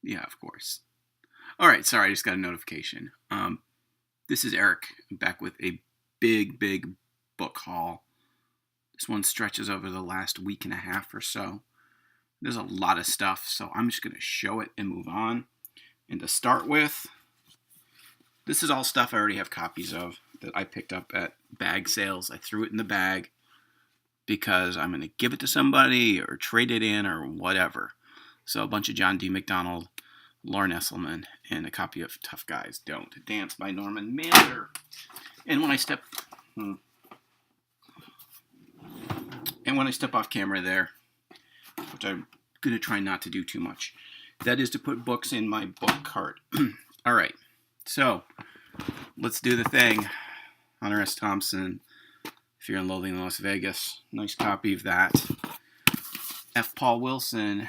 Yeah, of course. All right, sorry, I just got a notification. This is Eric back with a big book haul. This one stretches over the last week and a half or so. There's a lot of stuff, so I'm just going to show it and move on. And to start with, this is all stuff I already have copies of that I picked up at bag sales. I threw it in the bag because I'm going to give it to somebody or trade it in or whatever. So a bunch of John D. MacDonald, Lauren Esselman, and a copy of Tough Guys Don't Dance by Norman Mailer. And when I step off camera there, which I'm going to try not to do too much, that is to put books in my book cart. All right, so let's do the thing. Hunter S. Thompson, Fear and Loathing in Las Vegas. Nice copy of that. F. Paul Wilson,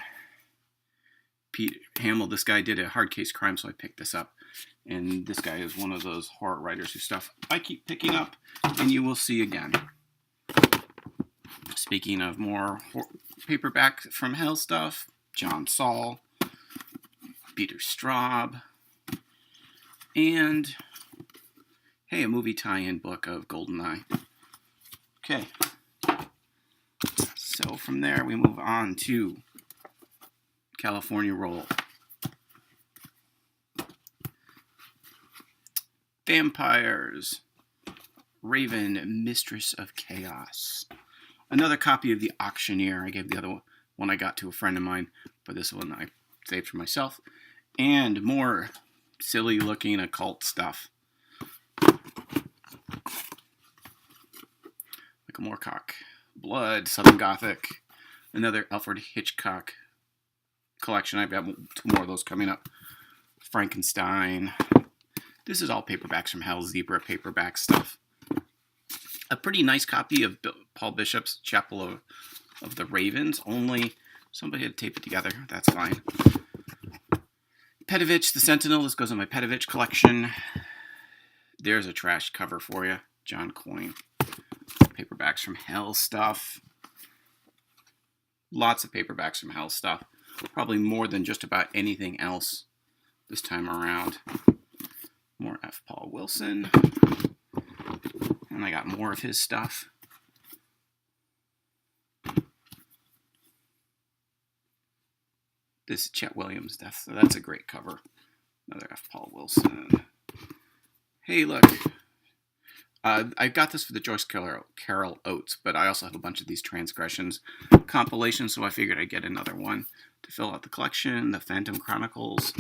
Pete Hamill. This guy did a hard case crime, so I picked this up. And this guy is one of those horror writers whose stuff I keep picking up, and you will see again. Speaking of more paperback from hell stuff, John Saul, Peter Straub, and, hey, a movie tie-in book of GoldenEye. Okay, so from there we move on to California Roll. Vampires, Raven, Mistress of Chaos. Another copy of The Auctioneer. I gave the other one I got to a friend of mine, but this one I saved for myself. And more silly-looking occult stuff. Like a Moorcock, Blood, Southern Gothic, another Alfred Hitchcock collection. I've got 2 more of those coming up. Frankenstein. This is all paperbacks from hell, Zebra paperback stuff. A pretty nice copy of Paul Bishop's Chapel of the Ravens, only somebody had to tape it together. That's fine. Petovich, The Sentinel. This goes in my Petovich collection. There's a trash cover for you. John Coyne. Paperbacks from hell stuff. Lots of paperbacks from hell stuff. Probably more than just about anything else this time around. More F. Paul Wilson. And I got more of his stuff. This is Chet Williams' death, so that's a great cover. Another F. Paul Wilson. Hey, look. I got this for the Joyce Carol Oates, but I also have a bunch of these Transgressions compilations, so I figured I'd get another one to fill out the collection. The Phantom Chronicles.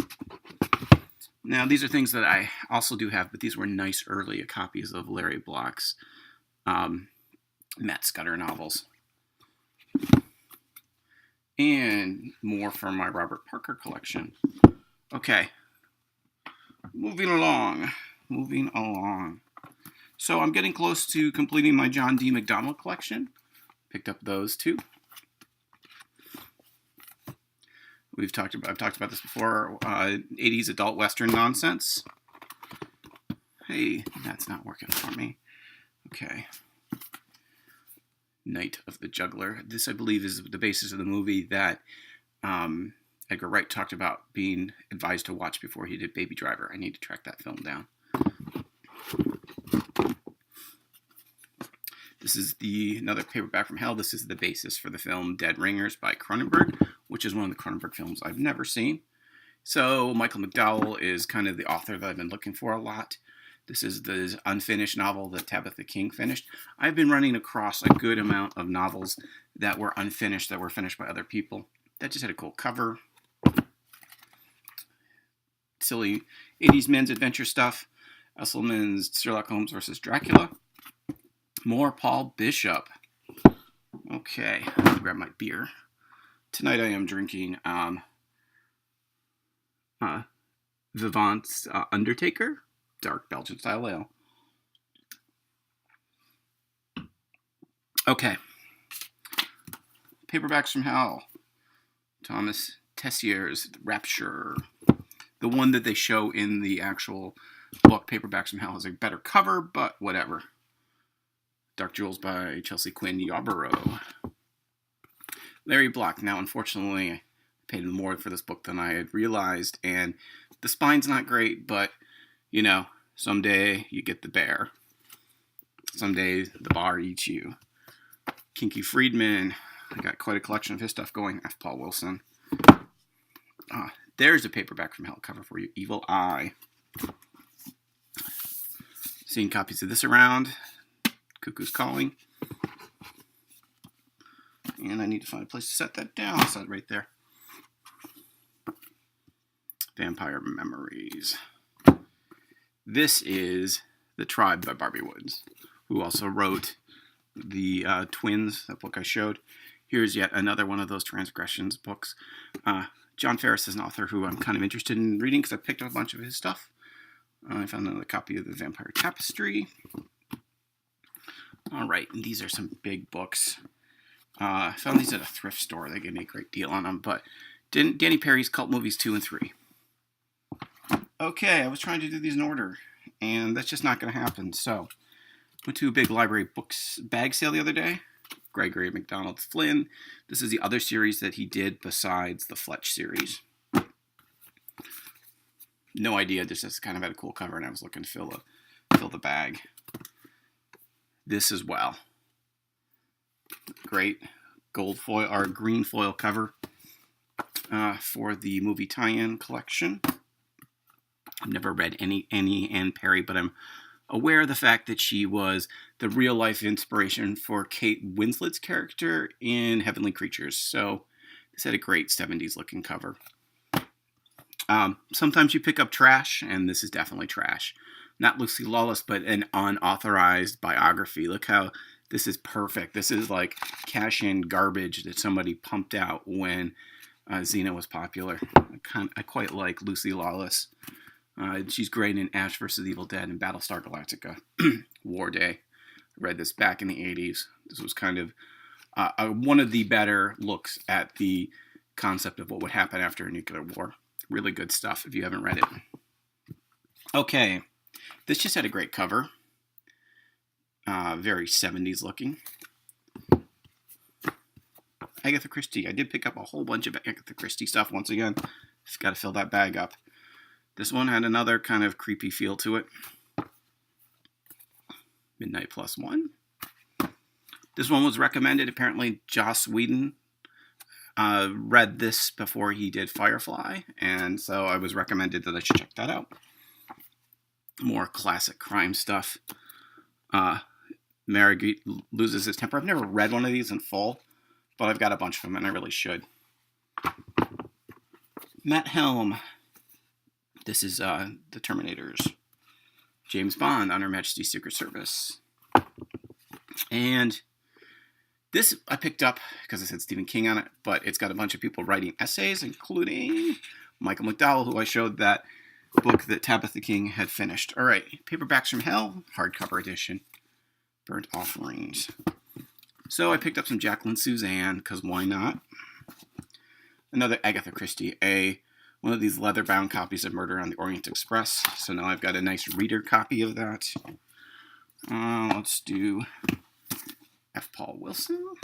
Now, these are things that I also do have, but these were nice early copies of Larry Block's Matt Scudder novels. And more from my Robert Parker collection. Okay. Moving along. So I'm getting close to completing my John D. MacDonald collection. Picked up those too. I've talked about this before. 80s adult Western nonsense. Hey, that's not working for me. Okay. Night of the Juggler. This, I believe, is the basis of the movie that Edgar Wright talked about being advised to watch before he did Baby Driver. I need to track that film down. This is another paperback from hell. This is the basis for the film Dead Ringers by Cronenberg, which is one of the Cronenberg films I've never seen. So Michael McDowell is kind of the author that I've been looking for a lot. This is the unfinished novel that Tabitha King finished. I've been running across a good amount of novels that were unfinished, that were finished by other people. That just had a cool cover. Silly 80s men's adventure stuff. Esselman's Sherlock Holmes versus Dracula. More Paul Bishop. Okay, I'll grab my beer. Tonight I am drinking Vivant's Undertaker, dark Belgian style ale. Okay. Paperbacks from Hell. Thomas Tessier's Rapture. The one that they show in the actual book, Paperbacks from Hell, has a better cover, but whatever. Dark Jewels by Chelsea Quinn Yarborough. Larry Block. Now, unfortunately, paid more for this book than I had realized, and the spine's not great, but, you know, someday you get the bear. Someday the bar eats you. Kinky Friedman, I got quite a collection of his stuff going. F. Paul Wilson. There's a paperback from hell cover for you. Evil Eye. Seeing copies of this around. Cuckoo's Calling. And I need to find a place to set that down. I'll set it right there. Vampire Memories. This is The Tribe by Barbie Woods, who also wrote the Twins, that book I showed. Here's yet another one of those Transgressions books. John Ferris is an author who I'm kind of interested in reading because I picked up a bunch of his stuff. I found another copy of The Vampire Tapestry. All right, and these are some big books. I found these at a thrift store. They gave me a great deal on them, but Danny Perry's Cult Movies 2 and 3. Okay, I was trying to do these in order, and that's just not going to happen. So, went to a big library books bag sale the other day. Gregory MacDonald Flynn. This is the other series that he did besides the Fletch series. No idea, this just kind of had a cool cover, and I was looking to fill the bag. This as well. Great gold foil or green foil cover for the movie tie-in collection. I've never read any Anne Perry, but I'm aware of the fact that she was the real-life inspiration for Kate Winslet's character in Heavenly Creatures. So this had a great 70s-looking cover. Sometimes you pick up trash, and this is definitely trash. Not Lucy Lawless, but an unauthorized biography. Look how this is perfect. This is like cash-in garbage that somebody pumped out when Xena was popular. I quite like Lucy Lawless. She's great in Ash vs. Evil Dead and Battlestar Galactica. War Day. I read this back in the 80s. This was kind of one of the better looks at the concept of what would happen after a nuclear war. Really good stuff if you haven't read it. Okay, this just had a great cover. Very 70s looking. Agatha Christie. I did pick up a whole bunch of Agatha Christie stuff once again. Just got to fill that bag up. This one had another kind of creepy feel to it. Midnight Plus One. This one was recommended. Apparently, Joss Whedon read this before he did Firefly, and so I was recommended that I should check that out. More classic crime stuff. Marguerite Loses His Temper. I've never read one of these in full, but I've got a bunch of them, and I really should. Matt Helm. This is The Terminators. James Bond, On Her Majesty's Secret Service. And this I picked up because it said Stephen King on it, but it's got a bunch of people writing essays, including Michael McDowell, who I showed that book that Tabitha King had finished. All right, Paperbacks from Hell, hardcover edition. Burnt Offerings. So I picked up some Jacqueline Suzanne, because why not? Another Agatha Christie, one of these leather-bound copies of Murder on the Orient Express. So now I've got a nice reader copy of that. Let's do F. Paul Wilson.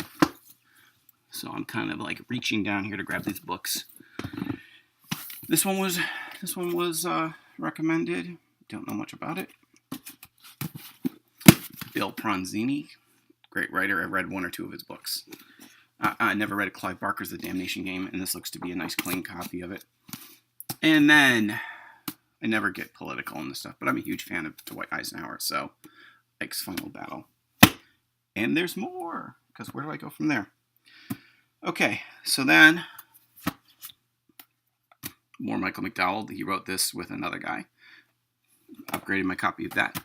So I'm kind of like reaching down here to grab these books. This one was recommended. Don't know much about it. Bill Pronzini, great writer. I've read one or two of his books. I never read Clive Barker's The Damnation Game, and this looks to be a nice clean copy of it. And then, I never get political in this stuff, but I'm a huge fan of Dwight Eisenhower, so Ike's Final Battle. And there's more, because where do I go from there? Okay, so then, more Michael McDowell. He wrote this with another guy. Upgraded my copy of that.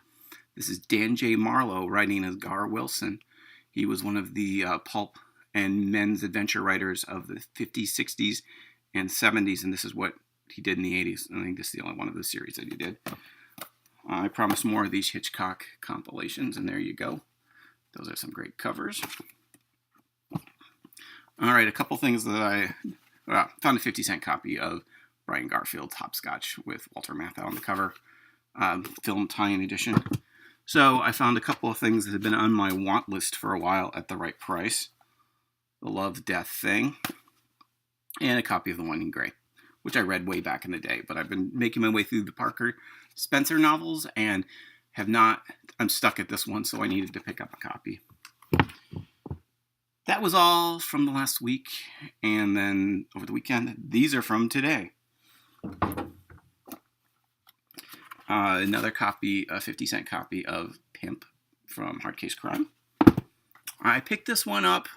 This is Dan J. Marlowe writing as Gar Wilson. He was one of the pulp and men's adventure writers of the 50s, 60s, and 70s, and this is what he did in the 80s. I think this is the only one of the series that he did. I promised more of these Hitchcock compilations, and there you go. Those are some great covers. All right, a couple things that I found a 50-cent copy of Brian Garfield's Hopscotch with Walter Matthau on the cover, film tie-in edition. So I found a couple of things that had been on my want list for a while at the right price. The Love, Death Thing. and a copy of The One in Grey, which I read way back in the day. But I've been making my way through the Parker Spencer novels and have not. I'm stuck at this one, so I needed to pick up a copy. That was all from the last week, and then over the weekend, these are from today. Another copy, a 50-cent copy of Pimp from Hardcase Crime. I picked this one up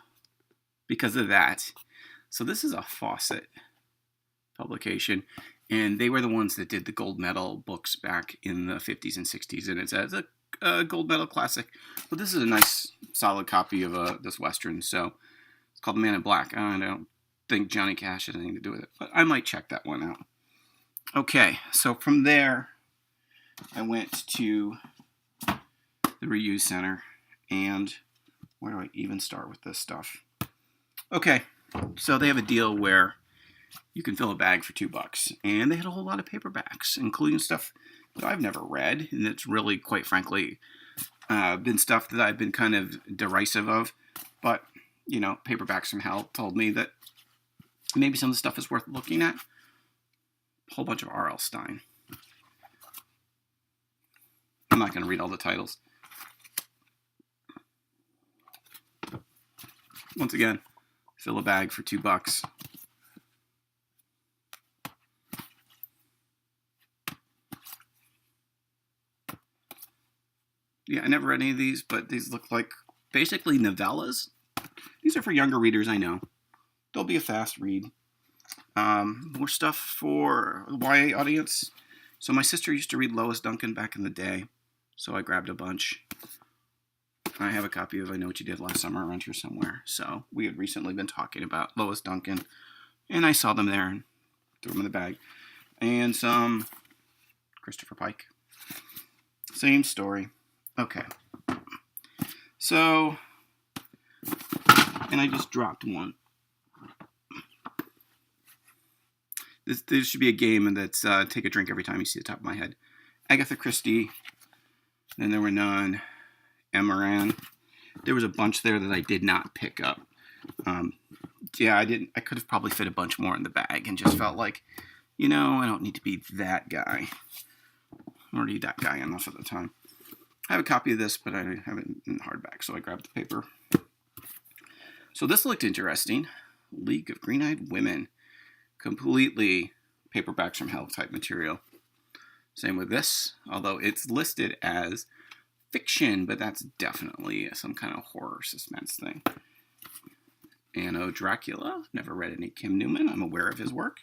because of that. So this is a Fawcett publication, and they were the ones that did the gold medal books back in the 50s and 60s, and it's a gold medal classic. But this is a nice, solid copy of this Western, so it's called Man in Black. I don't think Johnny Cash has anything to do with it, but I might check that one out. Okay, so from there, I went to the Reuse Center, and where do I even start with this stuff? Okay, so they have a deal where you can fill a bag for $2, and they had a whole lot of paperbacks, including stuff that I've never read, and it's really, quite frankly, been stuff that I've been kind of derisive of, but, you know, Paperbacks from Hell told me that maybe some of the stuff is worth looking at. A whole bunch of R.L. Stine. I'm not going to read all the titles. Once again, fill a bag for $2. Yeah, I never read any of these, but these look like basically novellas. These are for younger readers, I know. They'll be a fast read. More stuff for the YA audience. So my sister used to read Lois Duncan back in the day, so I grabbed a bunch. I have a copy of I Know What You Did Last Summer around here somewhere. So we had recently been talking about Lois Duncan, and I saw them there and threw them in the bag. And some Christopher Pike. Same story. Okay. So, and I just dropped one. This should be a game that's take a drink every time you see the top of my head. Agatha Christie. Then there were none. Emeran. There was a bunch there that I did not pick up. Yeah, I didn't. I could have probably fit a bunch more in the bag and just felt like, you know, I don't need to be that guy. I'm already that guy enough at the time. I have a copy of this, but I have it in hardback, so I grabbed the paper. So this looked interesting. League of Green-Eyed Women. Completely Paperbacks from Hell type material. Same with this, although it's listed as fiction, but that's definitely some kind of horror suspense thing. Anno Dracula. Never read any Kim Newman. I'm aware of his work.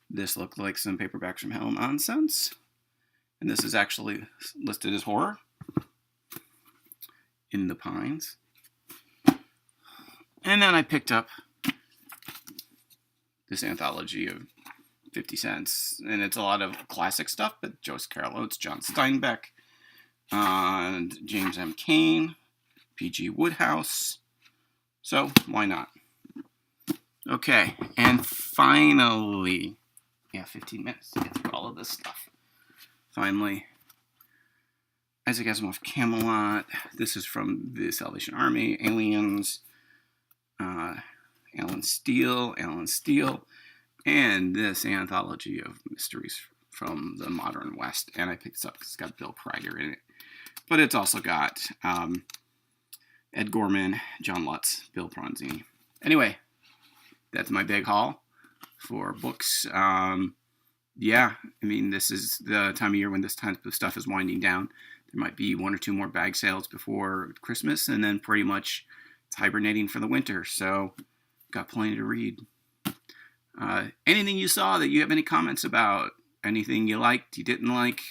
This looked like some Paperbacks from Hell nonsense. And this is actually listed as horror. In the Pines. And then I picked up this anthology of 50 cents. And it's a lot of classic stuff, but Joyce Carol Oates, John Steinbeck, and James M. Cain, P.G. Wodehouse. So, why not? Okay, and finally, 15 minutes to get through all of this stuff. Finally, Isaac Asimov, Camelot. This is from the Salvation Army, Aliens, Alan Steele, and this anthology of mysteries from the modern West. And I picked this up because it's got Bill Kreider in it. But it's also got Ed Gorman, John Lutz, Bill Bronzini. Anyway, that's my big haul for books. Yeah, I mean, this is the time of year when this type of stuff is winding down. There might be one or two more bag sales before Christmas, and then pretty much it's hibernating for the winter. So, got plenty to read. Anything you saw that you have any comments about? Anything you liked, you didn't like?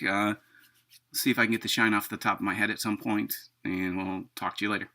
See if I can get the shine off the top of my head at some point, and we'll talk to you later.